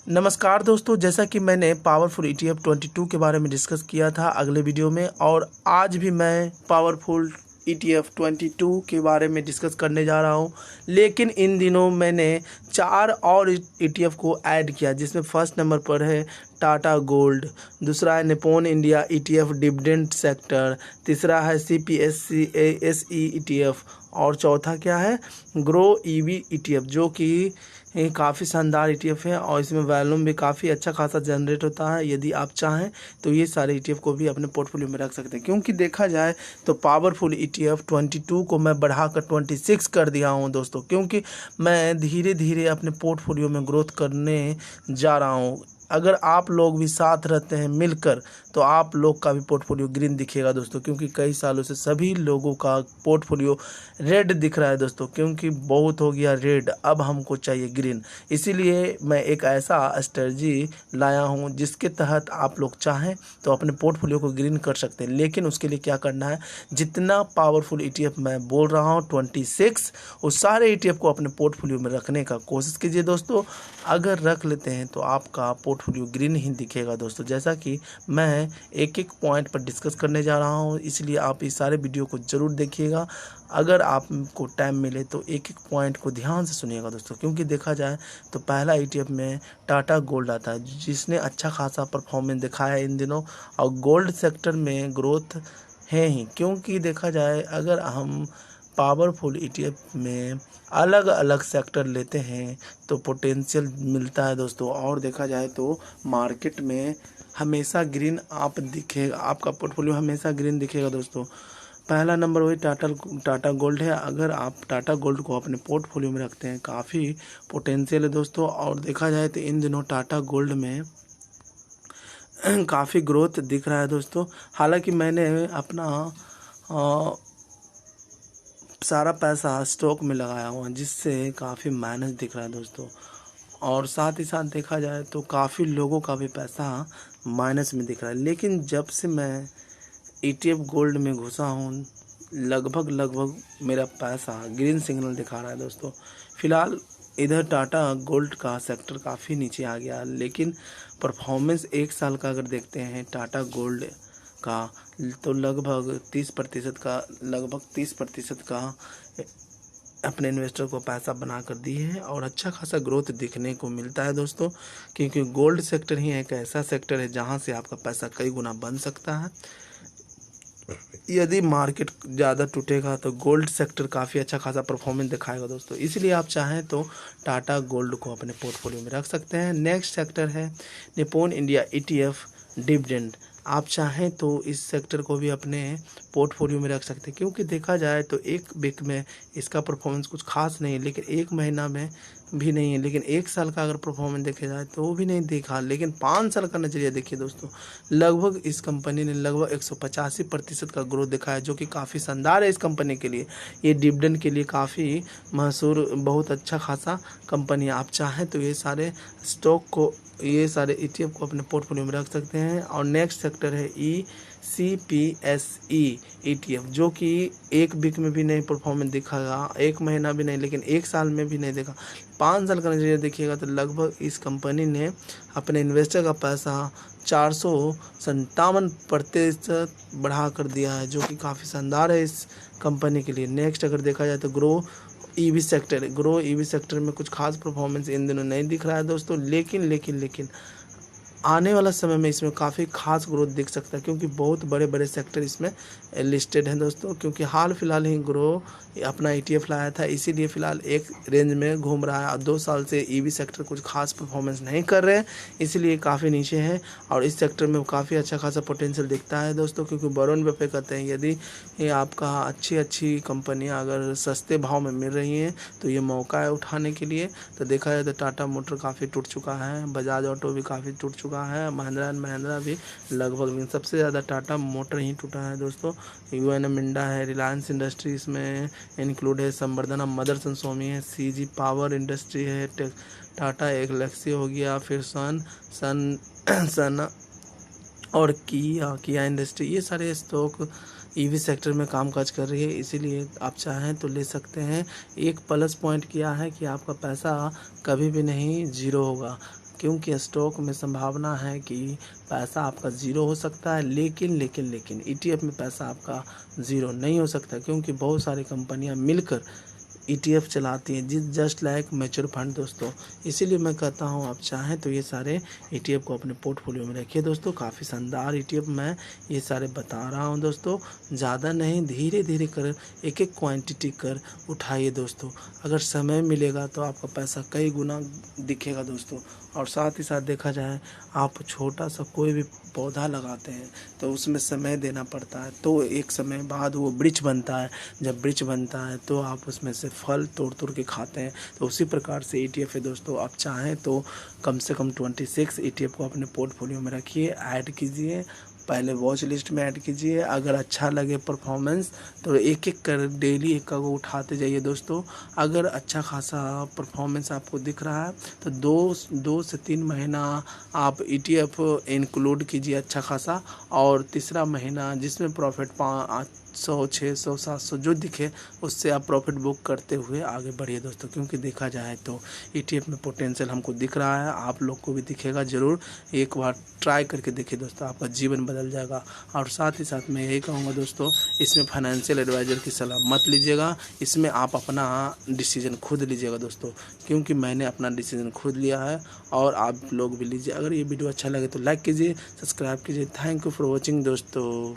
नमस्कार दोस्तों, जैसा कि मैंने पावरफुल ETF 22 के बारे में डिस्कस किया था अगले वीडियो में, और आज भी मैं पावरफुल ETF 22 के बारे में डिस्कस करने जा रहा हूं। लेकिन इन दिनों मैंने 4 और ETF को ऐड किया, जिसमें फर्स्ट नंबर पर है टाटा गोल्ड, दूसरा है Nippon India ETF dividend sector, तीसरा है CPSE ETF, और चौथा क्या है, ग्रो EV ETF, जो कि काफ़ी शानदार ETF है और इसमें वॉल्यूम भी काफ़ी अच्छा खासा जनरेट होता है। यदि आप चाहें तो ये सारे ETF को भी अपने पोर्टफोलियो में रख सकते हैं, क्योंकि देखा जाए तो पावरफुल ETF 22 को मैं बढ़ाकर 26 कर दिया हूँ दोस्तों, क्योंकि मैं धीरे धीरे अपने पोर्टफोलियो में ग्रोथ करने जा रहा हूँ। अगर आप लोग भी साथ रहते हैं मिलकर, तो आप लोग का भी पोर्टफोलियो ग्रीन दिखेगा दोस्तों, क्योंकि कई सालों से सभी लोगों का पोर्टफोलियो रेड दिख रहा है दोस्तों, क्योंकि बहुत हो गया रेड, अब हमको चाहिए ग्रीन। इसीलिए मैं एक ऐसा स्ट्रेटजी लाया हूं जिसके तहत आप लोग चाहें तो अपने पोर्टफोलियो को ग्रीन कर सकते हैं। लेकिन उसके लिए क्या करना है, जितना पावरफुल ETF मैं बोल रहा हूं 26, उस सारे ETF को अपने पोर्टफोलियो में रखने का कोशिश कीजिए दोस्तों। अगर रख लेते हैं तो आपका पोर्टफोलियो ग्रीन ही दिखेगा दोस्तों। जैसा कि मैं एक एक पॉइंट पर डिस्कस करने जा रहा हूं, इसलिए आप इस सारे वीडियो को ज़रूर देखिएगा। अगर आपको टाइम मिले तो एक एक पॉइंट को ध्यान से सुनिएगा दोस्तों, क्योंकि देखा जाए तो पहला ETF में टाटा गोल्ड आता है, जिसने अच्छा खासा परफॉर्मेंस दिखाया है इन दिनों, और गोल्ड सेक्टर में ग्रोथ है ही, क्योंकि देखा जाए अगर हम पावरफुल ETF में अलग अलग सेक्टर लेते हैं तो पोटेंशियल मिलता है दोस्तों। और देखा जाए तो मार्केट में हमेशा ग्रीन आप दिखेगा, आपका पोर्टफोलियो हमेशा ग्रीन दिखेगा दोस्तों। पहला नंबर वही टाटा गोल्ड है। अगर आप टाटा गोल्ड को अपने पोर्टफोलियो में रखते हैं, काफ़ी पोटेंशियल है दोस्तों। और देखा जाए तो इन दिनों टाटा गोल्ड में काफ़ी ग्रोथ दिख रहा है दोस्तों। हालांकि मैंने अपना सारा पैसा स्टॉक में लगाया हुआ, जिससे काफ़ी माइनस दिख रहा है दोस्तों। और साथ ही साथ देखा जाए तो काफ़ी लोगों का भी पैसा माइनस में दिख रहा है। लेकिन जब से मैं ETF गोल्ड में घुसा हूँ, लगभग मेरा पैसा ग्रीन सिग्नल दिखा रहा है दोस्तों। फिलहाल इधर टाटा गोल्ड का सेक्टर काफ़ी नीचे आ गया, लेकिन परफॉर्मेंस एक साल का अगर देखते हैं टाटा गोल्ड का, तो लगभग 30% का अपने इन्वेस्टर को पैसा बना कर दी है, और अच्छा खासा ग्रोथ दिखने को मिलता है दोस्तों। क्योंकि गोल्ड सेक्टर ही एक ऐसा सेक्टर है जहां से आपका पैसा कई गुना बन सकता है। यदि मार्केट ज़्यादा टूटेगा तो गोल्ड सेक्टर काफ़ी अच्छा खासा परफॉर्मेंस दिखाएगा दोस्तों। इसलिए आप चाहें तो टाटा गोल्ड को अपने पोर्टफोलियो में रख सकते हैं। नेक्स्ट सेक्टर है निप्पॉन इंडिया ETF डिविडेंड। आप चाहें तो इस सेक्टर को भी अपने पोर्टफोलियो में रख सकते हैं, क्योंकि देखा जाए तो एक वीक में इसका परफॉर्मेंस कुछ खास नहीं है, लेकिन एक महीना में भी नहीं है, लेकिन एक साल का अगर परफॉर्मेंस देखा जाए तो वो भी नहीं देखा। लेकिन 5 साल का नज़रिया देखिए दोस्तों, लगभग इस कंपनी ने लगभग 185% का ग्रोथ दिखाया, जो कि काफ़ी शानदार है इस कंपनी के लिए। ये डिविडेंड के लिए काफ़ी मशहूर, बहुत अच्छा खासा कंपनी है। आप चाहें तो ये सारे स्टॉक को, ये सारे ETF को अपने पोर्टफोलियो में रख सकते हैं। और नेक्स्ट सेक्टर है CPSE ETF, जो कि एक वीक में भी नहीं परफॉर्मेंस दिखागा, एक महीना भी नहीं, लेकिन एक साल में भी नहीं देखा। 5 साल का नजरिया देखिएगा तो लगभग इस कंपनी ने अपने इन्वेस्टर का पैसा 457% बढ़ा कर दिया है, जो कि काफ़ी शानदार है इस कंपनी के लिए। नेक्स्ट अगर देखा जाए तो ग्रो EV सेक्टर में कुछ खास परफॉर्मेंस इन दिनों नहीं दिख रहा है दोस्तों, लेकिन आने वाला समय में इसमें काफ़ी खास ग्रोथ दिख सकता है, क्योंकि बहुत बड़े बड़े सेक्टर इसमें लिस्टेड हैं दोस्तों। क्योंकि हाल फिलहाल ही ग्रो अपना ETF लाया था, इसीलिए फ़िलहाल एक रेंज में घूम रहा है। और 2 साल से EV सेक्टर कुछ खास परफॉर्मेंस नहीं कर रहे हैं, इसलिए काफ़ी नीचे है। और इस सेक्टर में काफ़ी अच्छा खासा पोटेंशियल दिखता है दोस्तों, क्योंकि वरुण बफे कहते हैं यदि ये आपका अच्छी कंपनियाँ अगर सस्ते भाव में मिल रही हैं तो ये मौका है उठाने के लिए। तो देखा जाए तो टाटा मोटर काफ़ी टूट चुका है, बजाज ऑटो भी काफ़ी टूट चुका है, महिंद्रा एंड महिंद्रा भी लगभग, लेकिन सबसे ज़्यादा टाटा मोटर ही टूटा है दोस्तों। UNM इंडा है, रिलायंस इंडस्ट्री इसमें इंक्लूड है, संवर्धना मदरसन स्वामी है, CG पावर इंडस्ट्री है, टाटा एलेक्सी हो गया, फिर सन और किया इंडस्ट्री, ये सारे स्टॉक EV सेक्टर में कामकाज कर रही है। इसीलिए आप चाहें तो ले सकते हैं। एक प्लस पॉइंट किया है कि आपका पैसा कभी भी नहीं जीरो होगा। क्योंकि स्टॉक में संभावना है कि पैसा आपका ज़ीरो हो सकता है, लेकिन ईटीएफ में पैसा आपका ज़ीरो नहीं हो सकता, क्योंकि बहुत सारी कंपनियां मिलकर ईटीएफ चलाती हैं जस्ट लाइक म्यूचुअल फंड दोस्तों। इसीलिए मैं कहता हूं आप चाहें तो ये सारे ईटीएफ को अपने पोर्टफोलियो में रखिए दोस्तों। काफ़ी शानदार ईटीएफ मैं ये सारे बता रहा हूं दोस्तों। ज़्यादा नहीं, धीरे धीरे कर एक एक क्वांटिटी कर उठाइए दोस्तों। अगर समय मिलेगा तो आपका पैसा कई गुना दिखेगा दोस्तों। और साथ ही साथ देखा जाए, आप छोटा सा कोई भी पौधा लगाते हैं तो उसमें समय देना पड़ता है, तो एक समय बाद वो वृक्ष बनता है। जब वृक्ष बनता है तो आप उसमें से फल तोड़ के खाते हैं। तो उसी प्रकार से ईटीएफ है दोस्तों। आप चाहें तो कम से कम 26 ईटीएफ को अपने पोर्टफोलियो में रखिए, ऐड कीजिए, पहले वॉच लिस्ट में ऐड कीजिए। अगर अच्छा लगे परफॉर्मेंस तो एक एक कर डेली एक को उठाते जाइए दोस्तों। अगर अच्छा खासा परफॉर्मेंस आपको दिख रहा है तो दो से 3 महीना आप ईटीएफ इंक्लूड कीजिए अच्छा खासा, और तीसरा महीना जिसमें प्रॉफिट 500, 600, 700 जो दिखे उससे आप प्रॉफिट बुक करते हुए आगे बढ़िए दोस्तों। क्योंकि देखा जाए तो ईटीएफ में पोटेंशियल हमको दिख रहा है, आप लोग को भी दिखेगा ज़रूर। एक बार ट्राई करके देखिए दोस्तों, आपका जीवन बदल जाएगा। और साथ ही साथ मैं यही कहूँगा दोस्तों, इसमें फाइनेंशियल एडवाइज़र की सलाह मत लीजिएगा, इसमें आप अपना डिसीजन खुद लीजिएगा दोस्तों। क्योंकि मैंने अपना डिसीजन खुद लिया है और आप लोग भी लीजिए। अगर ये वीडियो अच्छा लगे तो लाइक कीजिए, सब्सक्राइब कीजिए। थैंक यू फॉर वॉचिंग दोस्तों।